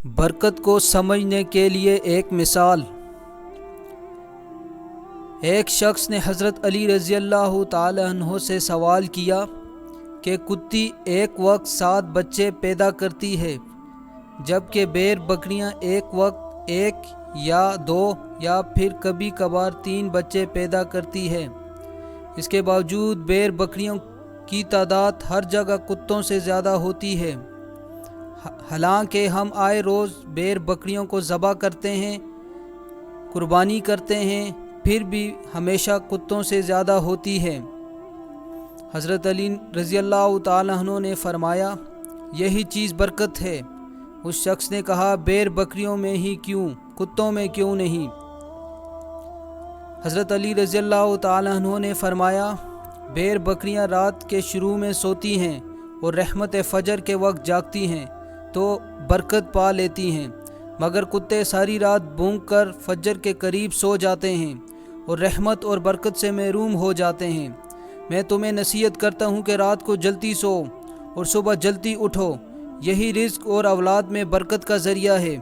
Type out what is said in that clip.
برکت کو سمجھنے کے لیے ایک مثال۔ ایک شخص نے حضرت علی رضی اللہ تعالی عنہ سے سوال کیا کہ کتی ایک وقت 7 بچے پیدا کرتی ہے، جبکہ بیر بکریاں ایک وقت 1 یا 2 یا پھر کبھی کبھار 3 بچے پیدا کرتی ہے۔ اس کے باوجود بیر بکریوں کی تعداد ہر جگہ کتوں سے زیادہ ہوتی ہے، حالانکہ ہم آئے روز بیر بکریوں کو ذبح کرتے ہیں، قربانی کرتے ہیں، پھر بھی ہمیشہ کتوں سے زیادہ ہوتی ہے۔ حضرت علی رضی اللہ تعالیٰ عنہ نے فرمایا، یہی چیز برکت ہے۔ اس شخص نے کہا، بیر بکریوں میں ہی کیوں، کتوں میں کیوں نہیں؟ حضرت علی رضی اللہ تعالیٰ عنہ نے فرمایا، بیر بکریاں رات کے شروع میں سوتی ہیں اور رحمت فجر کے وقت جاگتی ہیں تو برکت پا لیتی ہیں، مگر کتے ساری رات بھونک کر فجر کے قریب سو جاتے ہیں اور رحمت اور برکت سے محروم ہو جاتے ہیں۔ میں تمہیں نصیحت کرتا ہوں کہ رات کو جلدی سو اور صبح جلدی اٹھو، یہی رزق اور اولاد میں برکت کا ذریعہ ہے۔